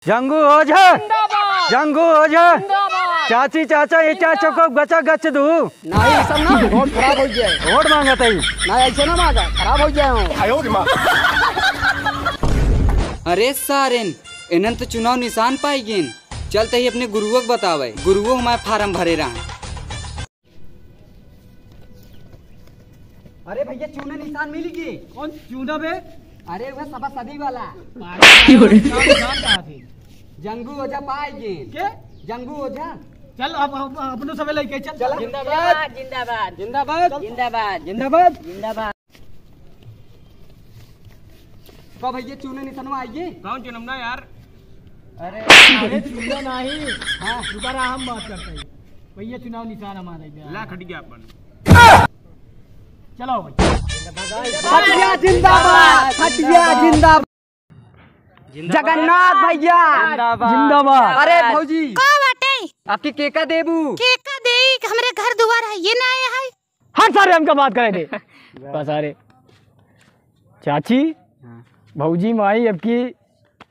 जंगू हो जा, जंगू हो जा। चाची चाचा ये चाचा को गचा गच दू नहीं सब ना वोट खराब हो जाए। वोट मांगा तई ना ऐसे ना मांगा खराब हो जाए। अरे सारेन इन्हन तो चुनाव निशान पाई गिन। चलते ही अपने गुरुओं को बतावे, गुरुओं हमारे फार्म भरे रहा। अरे भैया चूना निशान मिल गई। कौन चूना बे? अरे वह सभा सदी वाला जंगू ओझा पाए गिन के जंगू ओझा। चल अब अपनो सब लेके चल। जिंदाबाद जिंदाबाद जिंदाबाद जिंदाबाद जिंदाबाद जिंदाबाद। कब भैया चूना निशान में आइए। कौन चुनमना यार? अरे चुना नहीं। हाँ दोबारा हम बात करते हैं भैया चुनाव निशान हमारे ला खट गया अपन। चलो भाई हटिया जिंदाबाद हटिया जिंदाबाद जगन्नाथ भैया जिंदाबाद। अरे भौजी का बाटे आपकी केका देबू केका देई हमरे घर दुआर है ये ना आया है। हर सारे हमका बात करे थे बस। अरे चाची भौजी माई अब की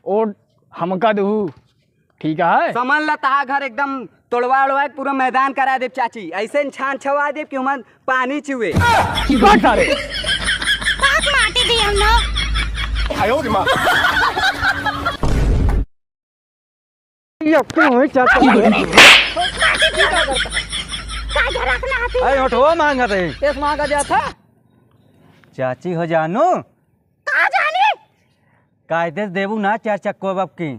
और हमका दहू ठीक है। समझ लता घर एकदम तोड़वा उड़वा पूरा मैदान करा दे चाची। ऐसे छान छवा दे कि हम पानी चुए सारे पाक माटी दी हम ना ये क्यों है चाचा? का झरकना आती अरे उठो मांगा तई केस मांगा जा था। चाची हो जानू का जाने कायदे देबू ना चार चक्को बाप की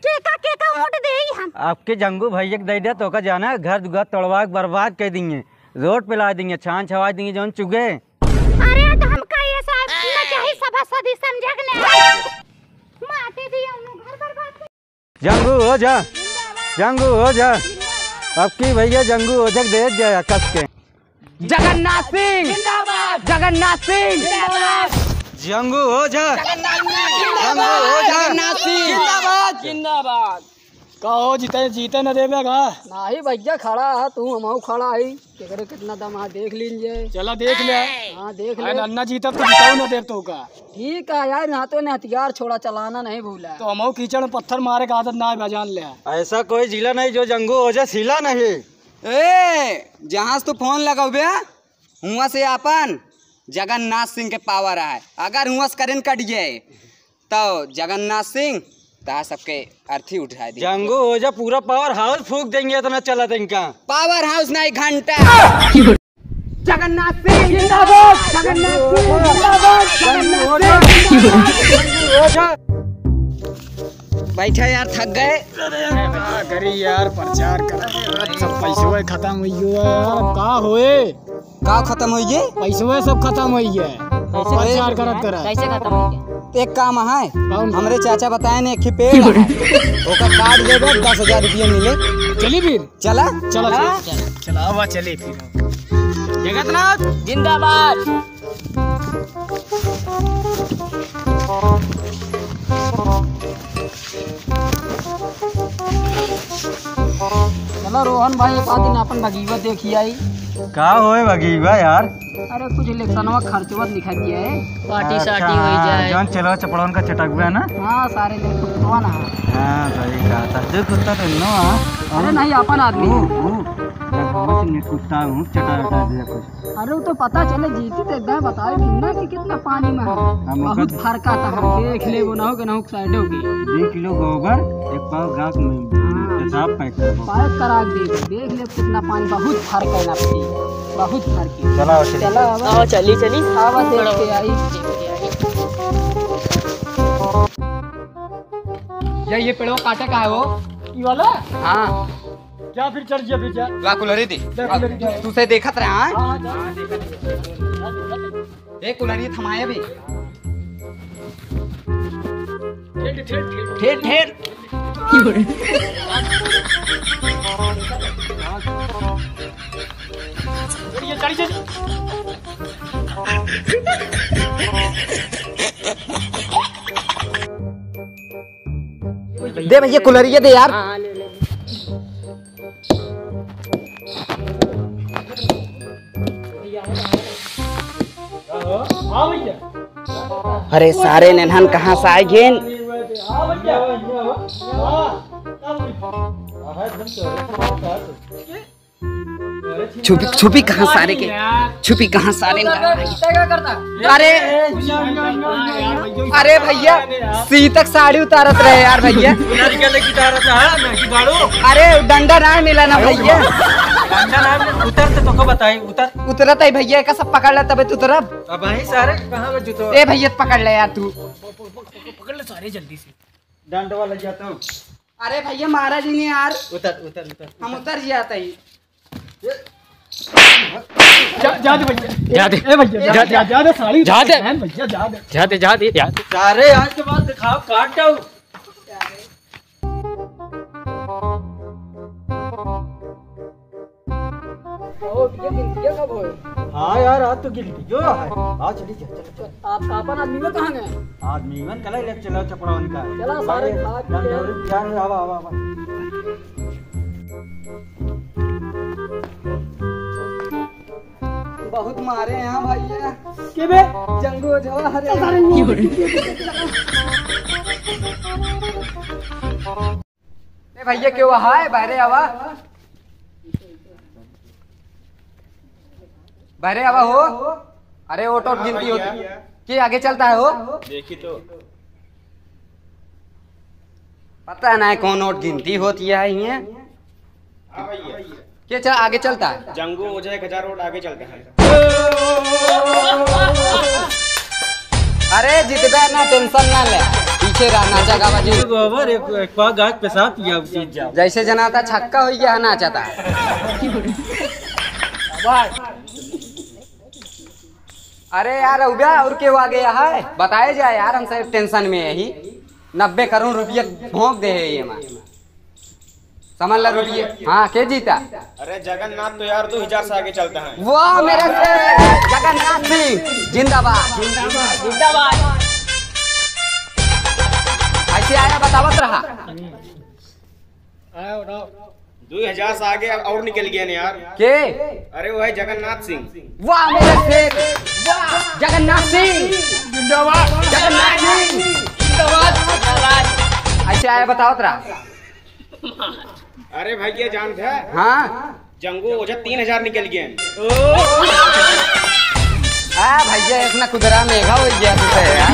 केका वोट देई हम। आपके जंगू भैया दे दे तो का जाना घर दुआ तोड़वा के बर्बाद कर देंगे, रोड पे ला देंगे, छान छवा देंगे जौन चुगे। अरे तो हमका ये साहब ना चाहे सभा सदी समझने माटी दी हम घर बर्बाद कर। जंगू हो जा, जंगू हो जा। आपकी भैया जंगू हो जा दे जाया कस के। जगन्नाथ सिंह जिंदाबाद जगन्नाथ सिंह जिंदाबाद जंगू हो जा, जंगू हो जा। जगन्नाथ सिंह जिंदाबाद जिंदाबाद। कहो जीते न देवे का नहीं भैया खड़ा है तू हम खड़ा है केकरे कितना दम है देख लीजिए। चला देख ले। हाँ देख ले। अन्ना जीता तो जिताओ न देव तो का ठीक है यार हाथों ने हथियार छोड़ा चलाना नहीं भूला। तो हम कीचड़ में पत्थर मारे का आदत ना है बजान ले। ऐसा कोई जिला नहीं जो जंगू हो जा सिला नहीं। ए जहाँ से तू फोन लगाओ हुआ से अपन जगन्नाथ सिंह के पावर है। अगर हुआ से करेंट कट जाए तो जगन्नाथ सिंह ता सबके अर्थी उठा दी। जंगू हो जा पूरा पावर हाउस फूक देंगे इतना चला इनका। पावर हाउस नहीं घंटा। जगन्नाथ सिंह जिंदाबाद जगन्नाथ सिंह जिंदाबाद जगन्नाथ सिंह। बैठे यार थक गए। करी यार प्रचार कर सब पैसे खत्म हुई यार का होए का खत्म हो गए पैसे सब खत्म हुई है प्रचार करत करा कैसे खत्म हो गए। एक काम है हमरे चाचा बताए ने एक पेड़ है ओकर काट देबे 10,000 रुपया मिले। चली फिर चला चला चला हुआ चले फिर। जगन्नाथ जिंदाबाद। चलो रोहन भाई एक दिन अपन भगीवत देखी आई। का होए भगीबा यार? अरे कुछ इलेक्शनवा खर्चवत लिखा दिया है पार्टी शार्टी हो जाए। जौन चलो चपड़ोन का चटक है ना। हाँ सारे दिन कुत्तवा ना। हाँ सही कहा था जो कुत्ता तो नो। अरे नहीं अपन आदमी कुत्ता हूँ चटा चटा दिया कुछ। अरे वो तो पता चले जीती तो एकदम बताए ना कि कितना पानी में है। बहुत फर्क आता है देख ले वो ना हो कि ना हो साइड होगी। 2 किलो गोबर एक पाव घास में साफ पैक करा देख ले कितना पानी बहुत फर्क है ना बहुत फर्क है। चला चला चली चली आवा देख के आई। ये पेड़ों काटे का है वो ये वाला। हाँ क्या फिर चढ़ गया फिर क्या ला कुलरी दी तू से देखत रहा। हाँ एक कुलरी थमाए भी ठेठ ठेठ दे भैया कुलरिया दे यार। अरे सारे नन्हन कहाँ से आए घेन छुपी छुपी कहाँ सारे के, छुपी कहाँ सारे अरे अरे भैया सी तक साड़ी उतारत रहे यार भैया। अरे डंडा ना मिला ना भैया, उतर तो बताई उतर। उतरत है भैया का सब पकड़ ले तबे तू उतरब। अब वहीं सारे कहाँ बजू तो ए भैया पकड़ ले यार तू, पकड़ ले सारे जल्दी से। डंड वाला जाता हूँ। अरे भैया महाराज जी ने यार उतर उतर उतर। हम उतर जाते ही। जा दे भैया, जा दे ए भैया, जा दे साड़ी, जा दे भैया, जा दे। सारे आज के बाद दिखाओ काट दो। हाँ यार आज तो गिल्टी जो है। आओ चली चल। आप अपन आदमी में कहाँ गए? आदमी मन कल ले चलो चपड़ा उनका। चला सारे यार आवा आवा आवा। बहुत मारे हैं हाँ भैया के बे जंगू जवाहर। ए भैया क्यों है बहरे आवा, बहरे आवा हो। अरे ऑटो गिनती होती कि आगे चलता है हो, देखी तो पता नहीं कौन नोट गिनती होती है ये क्या चल आगे चलता है। जंगू मुझे 1000 रोड आगे चलता है। अरे जितबे ना टेंशन ना ले, पीछे रहना जगह बाजी गोबर एक पाग गाज पेशाब किया सीध जा। जैसे जनाता छक्का हो गया नाचता। अरे यार उबा और क्यों आ गया है बताए जाए यार, हमसे टेंशन में यही 90 करोड़ रुपया भोंक दे है ये मां समझ ला रुपये। हाँ के जीता? अरे जगन्नाथ तो यार 2000 से आगे चलता है। वाह मेरे जगन्नाथ सिंह जिंदाबाद जिंदाबाद। ऐसे आया बतावत रहा। 2000 से आगे और निकल गया ना यार। के अरे वो है जगन्नाथ सिंह। वाह मेरे शेर, वाह जगन्नाथ सिंह जिंदाबाद, जगन्नाथ सिंह जिंदाबाद। ऐसे आया बतावत रहा। अरे भाई ये जानते है हाँ जंगू ओझा 3000 निकल गए। भैया इतना कुदरा मेघा हो गया तुझे यार।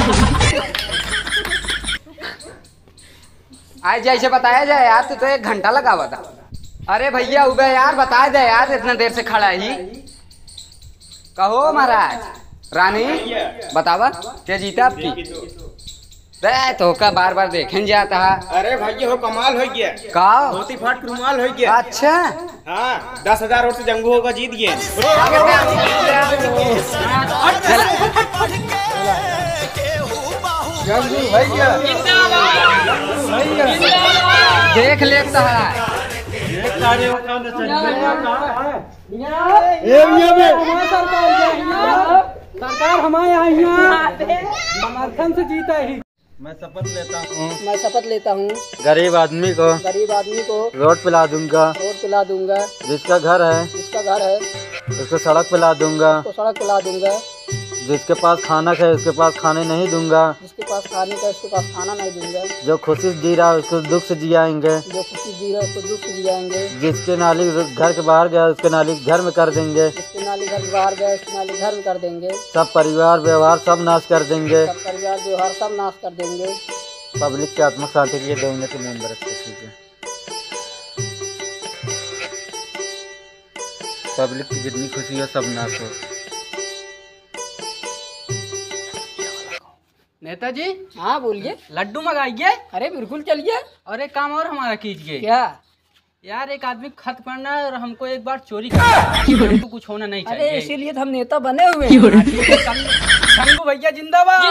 आज जैसे बताया जाए यार तू तो 1 घंटा लगा हुआ था। अरे भैया उबे यार बता दे यार, इतना देर से खड़ा ही कहो महाराज। रानी बतावा क्या जीता आपकी? तो का बार बार देखने जाता है। अरे भाई हो कमाल हो गया का धोती फाट के रुमाल हो गया। अच्छा हाँ 10,000 रोड से जंगू होगा जीत गए। देख लेता है सरकार हमारे यहाँ समर्थन से जीता ही। मैं शपथ लेता हूँ, मैं शपथ लेता हूँ गरीब आदमी को रोड पिला दूंगा, जिसका घर है उसको सड़क पिला दूंगा, जिसके पास खाना है उसके पास खाने नहीं दूंगा, जो खुशी जी रहा है उसको दुख से जियाएंगे, जिसके नाली घर के बाहर गया उसके नाली घर में कर देंगे, सब परिवार व्यवहार सब नाश कर देंगे, पब्लिक के आत्मक शांति के लिए देंगे तो मेंबर है। पब्लिक की जितनी खुशी है सब नाश हो। नेताजी हाँ बोलिए। लड्डू मंगाइए। अरे बिल्कुल चलिए। और एक काम और हमारा कीजिए। क्या? यार एक आदमी खत पढ़ना है और हमको एक बार चोरी करना है। हमको कुछ होना नहीं चाहिए। अरे इसीलिए तो हम नेता बने हुए हैं। शंभू भैया जिंदाबाद।